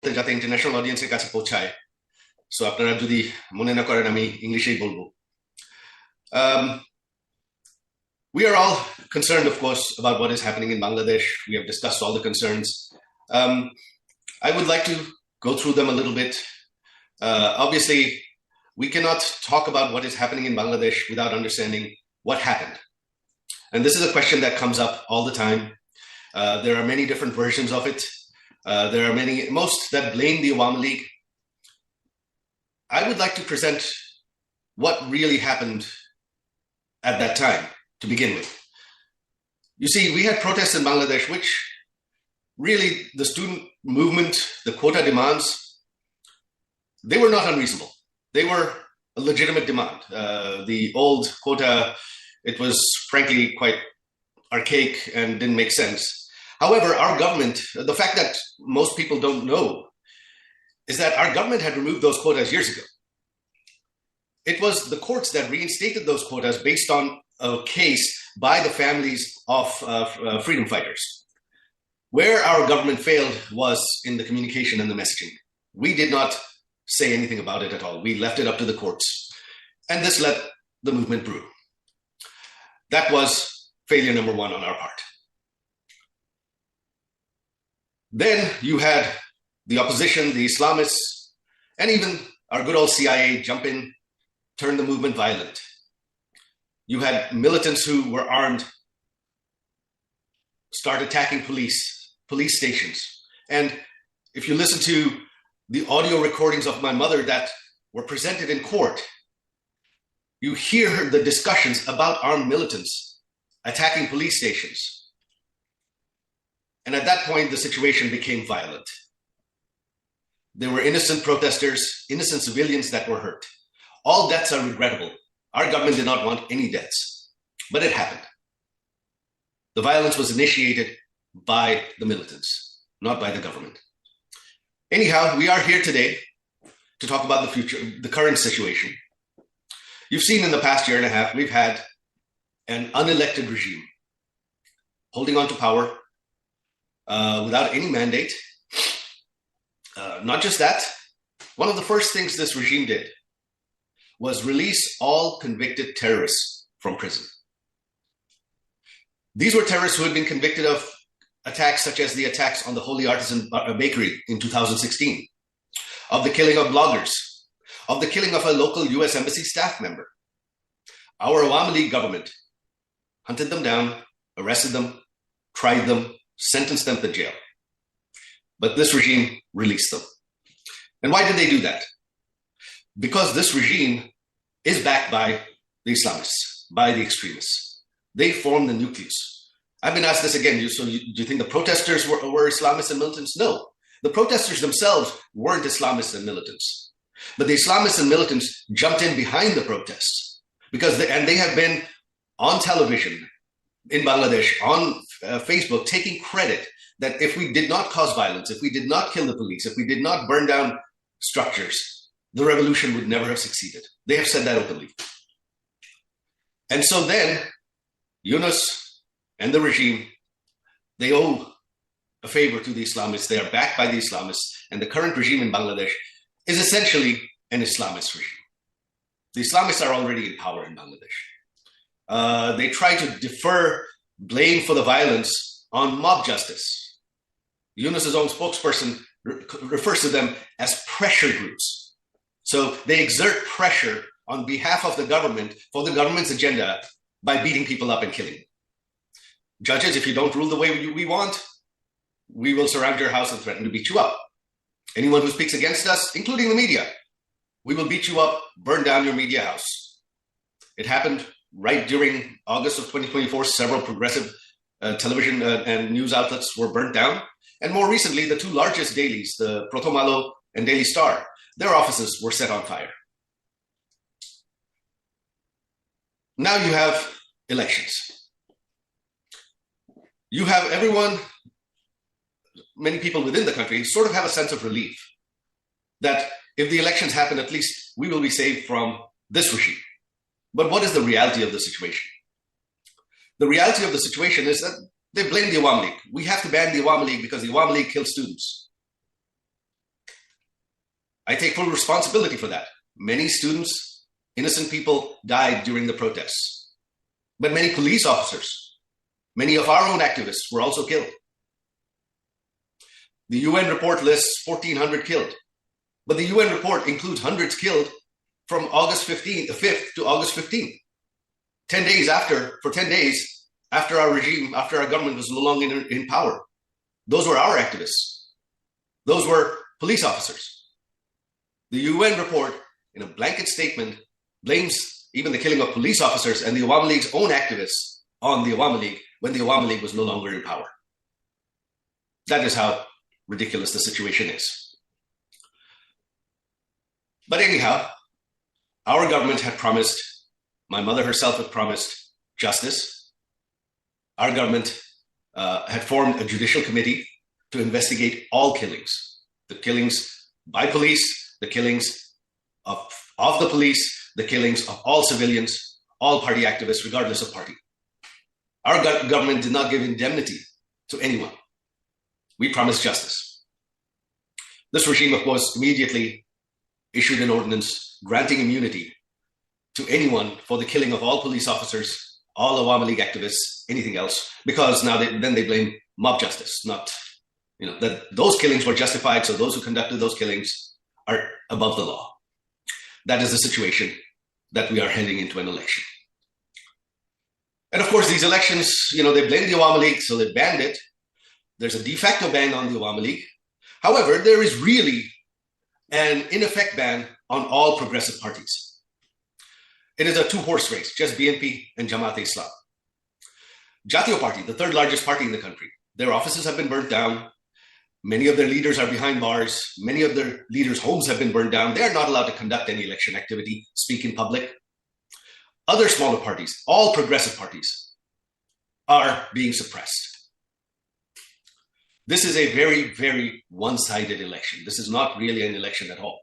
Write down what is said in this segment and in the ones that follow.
যাতে ইন্টারন্যাশনাল অডিয়েন্সের কাছে পৌঁছায়। সো আপনারা যদি মনে না করেন আমি ইংলিশেই বলবো। We are all concerned, of course, about what is happening in Bangladesh. We have discussed all the concerns. I would like to go through them a little bit. Obviously, we cannot talk about what is happening in Bangladesh without understanding what happened. And this is a question that comes up all the time. There are many different versions of it. There are most that blame the Awami League. I would like to present what really happened at that time to begin with. You see, we had protests in Bangladesh, which really the student movement, the quota demands, they were not unreasonable. They were a legitimate demand. The old quota, it was frankly quite archaic and didn't make sense. However, our government, the fact that most people don't know is that our government had removed those quotas years ago. It was the courts that reinstated those quotas based on a case by the families of freedom fighters. Where our government failed was in the communication and the messaging. We did not say anything about it at all. We left it up to the courts. And this let the movement brew. That was failure number one on our part. Then you had the opposition, the Islamists, and even our good old CIA jump in, turn the movement violent. You had militants who were armed start attacking police stations. And if you listen to the audio recordings of my mother that were presented in court, you hear the discussions about armed militants attacking police stations. And at that point, the situation became violent. There were innocent protesters, innocent civilians that were hurt. All deaths are regrettable. Our government did not want any deaths, but it happened. The violence was initiated by the militants, not by the government. Anyhow, we are here today to talk about the future, the current situation. You've seen in the past year and a half, we've had an unelected regime holding on to power without any mandate. Not just that, one of the first things this regime did was release all convicted terrorists from prison. These were terrorists who had been convicted of attacks such as the attacks on the Holy Artisan Bakery in 2016, of the killing of bloggers, of the killing of a local US Embassy staff member. Our Awamileague government hunted them down, arrested them, tried them, sentenced them to jail. But this regime released them. And why did they do that? Because this regime is backed by the Islamists, by the extremists. They form the nucleus. I've been asked this again. Do you think the protesters were Islamists and militants? No. The protesters themselves weren't Islamists and militants. But the Islamists and militants jumped in behind the protests because they have been on television in Bangladesh, on Facebook, taking credit that if we did not cause violence, if we did not kill the police, if we did not burn down structures, the revolution would never have succeeded. They have said that openly. And so then, Yunus and the regime, they owe a favor to the Islamists. They are backed by the Islamists. And the current regime in Bangladesh is essentially an Islamist regime. The Islamists are already in power in Bangladesh. They try to defer blame for the violence on mob justice. Yunus's own spokesperson refers to them as pressure groups. So they exert pressure on behalf of the government for the government's agenda by beating people up and killing them. Judges, if you don't rule the way we want, we will surround your house and threaten to beat you up. Anyone who speaks against us, including the media, we will beat you up, burn down your media house. It happened right during August of 2024. Several progressive television and news outlets were burnt down. And more recently, the two largest dailies, the Prothom Alo and Daily Star, their offices were set on fire. Now you have elections. You have everyone, many people within the country sort of have a sense of relief that if the elections happen, at least we will be saved from this regime. But what is the reality of the situation? The reality of the situation is that they blame the Awami League. We have to ban the Awami League because the Awami League kills students. I take full responsibility for that. Many students, innocent people died during the protests. But many police officers, many of our own activists were also killed. The UN report lists 1,400 killed. But the UN report includes hundreds killed from August 5th to August 15th. 10 days after our regime, after our government was no longer in power. Those were our activists. Those were police officers. The UN report, in a blanket statement, blames even the killing of police officers and the Awami League's own activists on the Awami League when the Awami League was no longer in power. That is how ridiculous the situation is. But anyhow, our government had promised, my mother herself had promised justice. Our government had formed a judicial committee to investigate all killings, the killings by police, the killings of the police, the killings of all civilians, all party activists, regardless of party. Our government did not give indemnity to anyone. We promised justice. This regime, of course, immediately issued an ordinance granting immunity to anyone for the killing of all police officers, all Awami League activists, anything else, because now they blame mob justice, not, that those killings were justified, so those who conducted those killings are above the law. That is the situation that we are heading into an election. And of course, these elections, they blame the Awami League, so they banned it. There's a de facto ban on the Awami League. However, there is really an in effect ban on all progressive parties. It is a two-horse race, just BNP and Jamaat-e-Islam. Jatiyo Party, the third largest party in the country, their offices have been burnt down. Many of their leaders are behind bars. Many of their leaders' homes have been burned down. They are not allowed to conduct any election activity, speak in public. Other smaller parties, all progressive parties, are being suppressed. This is a very, very one-sided election. This is not really an election at all.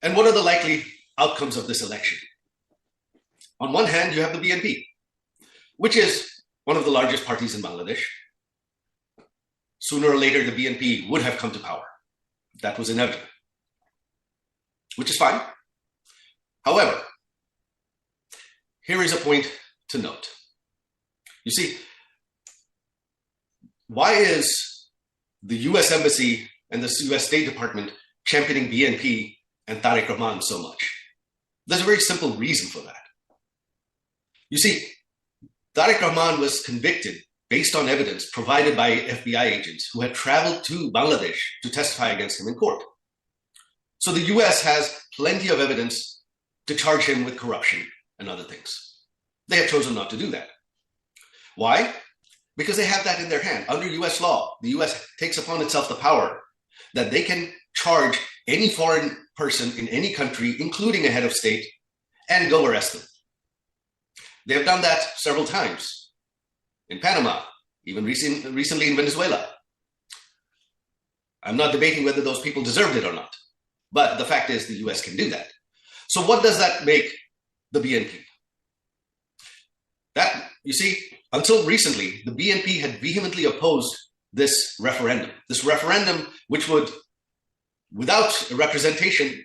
And what are the likely outcomes of this election? On one hand, you have the BNP, which is one of the largest parties in Bangladesh. Sooner or later, the BNP would have come to power. That was inevitable, which is fine. However, here is a point to note. You see, why is the US Embassy and the US State Department championing BNP and Tariq Rahman so much? There's a very simple reason for that. You see, Tariq Rahman was convicted based on evidence provided by FBI agents who had traveled to Bangladesh to testify against him in court. So the US has plenty of evidence to charge him with corruption and other things. They have chosen not to do that. Why? Because they have that in their hand. Under US law, the US takes upon itself the power that they can charge any foreign person in any country, including a head of state, and go arrest them. They have done that several times. In Panama, even recently in Venezuela. I'm not debating whether those people deserved it or not, but the fact is the US can do that. So what does that make the BNP? That, you see, until recently, the BNP had vehemently opposed this referendum which would, without representation,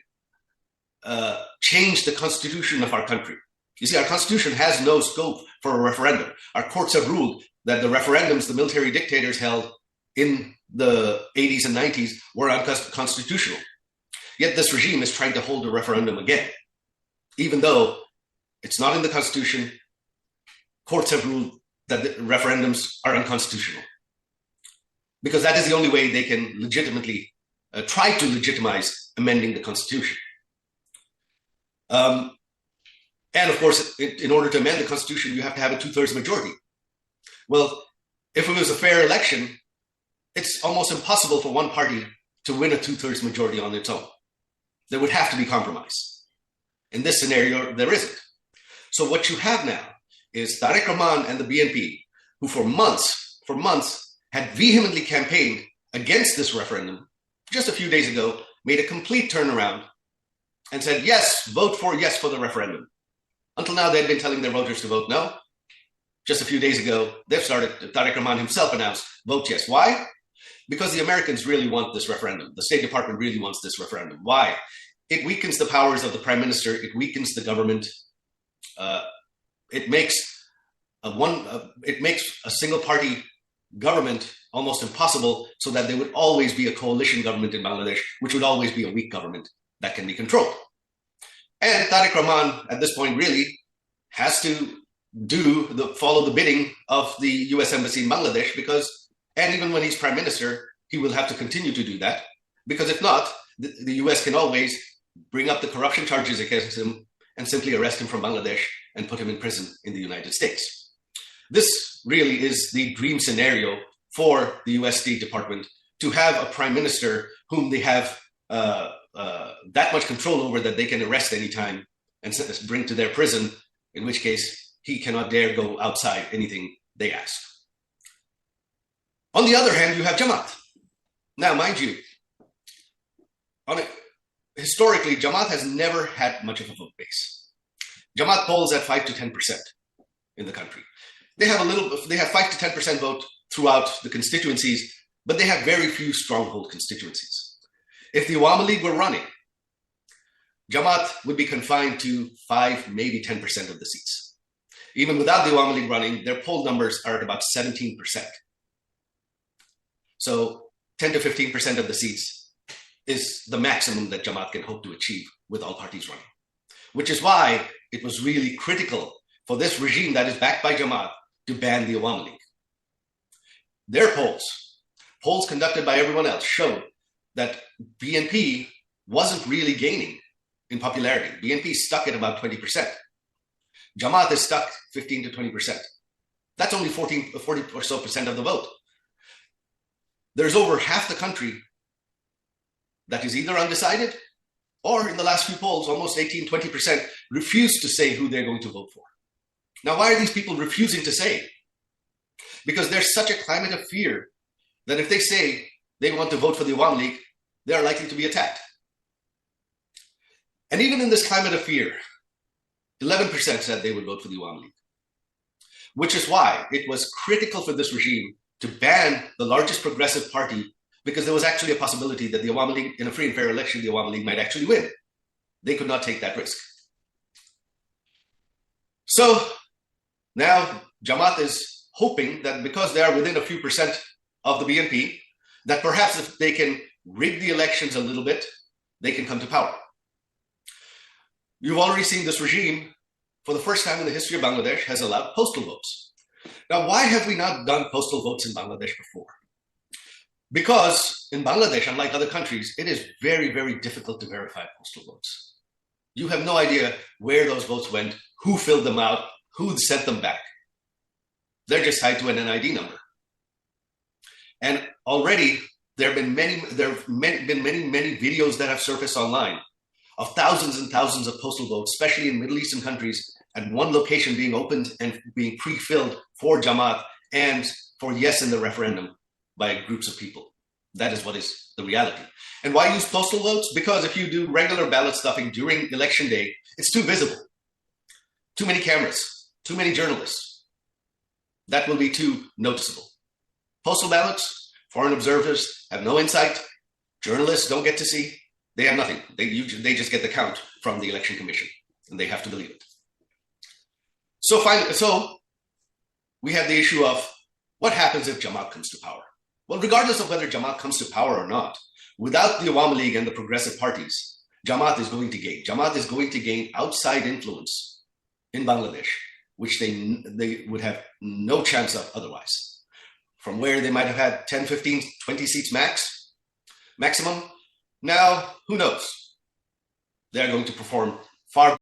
change the constitution of our country. You see, our constitution has no scope for a referendum. Our courts have ruled that the referendums the military dictators held in the 80s and 90s were unconstitutional. Yet this regime is trying to hold a referendum again. Even though it's not in the constitution, courts have ruled that the referendums are unconstitutional. Because that is the only way they can legitimately try to legitimize amending the constitution. And of course, in order to amend the constitution, you have to have a 2/3 majority. Well, if it was a fair election, it's almost impossible for one party to win a 2/3 majority on its own. There would have to be compromise. In this scenario, there isn't. So what you have now is Tariq Rahman and the BNP, who for months had vehemently campaigned against this referendum, just a few days ago, made a complete turnaround and said, yes for the referendum. Until now, they'd been telling their voters to vote no. Just a few days ago, Tariq Rahman himself announced, vote yes. Why? because the Americans really want this referendum. The State Department really wants this referendum. Why? It weakens the powers of the prime minister. It weakens the government. It makes a single party government almost impossible, so that there would always be a coalition government in Bangladesh, which would always be a weak government that can be controlled. And Tariq Rahman at this point really has to follow the bidding of the US Embassy in Bangladesh, and even when he's prime minister, he will have to continue to do that, because if not, the US can always bring up the corruption charges against him and simply arrest him from Bangladesh and put him in prison in the United States. This really is the dream scenario for the US State Department, to have a prime minister whom they have that much control over that they can arrest anytime and bring to their prison, in which case he cannot dare go outside anything they ask. On the other hand, you have Jamaat. Now, mind you, historically, Jamaat has never had much of a vote base. Jamaat polls at 5 to 10% in the country. They have 5 to 10% vote throughout the constituencies, but they have very few stronghold constituencies. If the Awamileague were running, Jamaat would be confined to 5, maybe 10% of the seats. Even without the Awamileague running, their poll numbers are at about 17%. So 10 to 15% of the seats is the maximum that Jamaat can hope to achieve with all parties running, which is why it was really critical for this regime that is backed by Jamaat to ban the Awamileague. Their polls conducted by everyone else, showed that BNP wasn't really gaining in popularity. BNP stuck at about 20%. Jamaat is stuck 15 to 20%. That's only 40 or so percent of the vote. There's over half the country that is either undecided, or in the last few polls, almost 18, 20% refuse to say who they're going to vote for. Now, why are these people refusing to say? Because there's such a climate of fear that if they say they want to vote for the Awamileague, they are likely to be attacked. And even in this climate of fear, 11% said they would vote for the Awamileague, which is why it was critical for this regime to ban the largest progressive party, because there was actually a possibility that the Awamileague, in a free and fair election, the Awamileague might actually win. They could not take that risk. So now Jamaat is hoping that because they are within a few percent of the BNP, that perhaps if they can rig the elections a little bit, they can come to power. You've already seen this regime, for the first time in the history of Bangladesh, has allowed postal votes. Now, why have we not done postal votes in Bangladesh before? Because in Bangladesh, unlike other countries, it is very, very difficult to verify postal votes. You have no idea where those votes went, who filled them out, who sent them back. They're just tied to an NID number. And already there have been many videos that have surfaced online of thousands and thousands of postal votes, especially in Middle Eastern countries, at one location being opened and being pre-filled for Jamaat and for yes in the referendum by groups of people. That is what is the reality. And why use postal votes? Because if you do regular ballot stuffing during election day, it's too visible. Too many cameras, too many journalists. That will be too noticeable. Postal ballots, foreign observers have no insight. Journalists don't get to see. They have nothing. They just get the count from the election commission, and they have to believe it. So we have the issue of what happens if Jamaat comes to power. Well, regardless of whether Jamaat comes to power or not, without the Awamileague and the progressive parties, Jamaat is going to gain. Jamaat is going to gain outside influence in Bangladesh, which they would have no chance of otherwise. From where they might have had 10, 15, 20 seats maximum, now who knows? They're going to perform far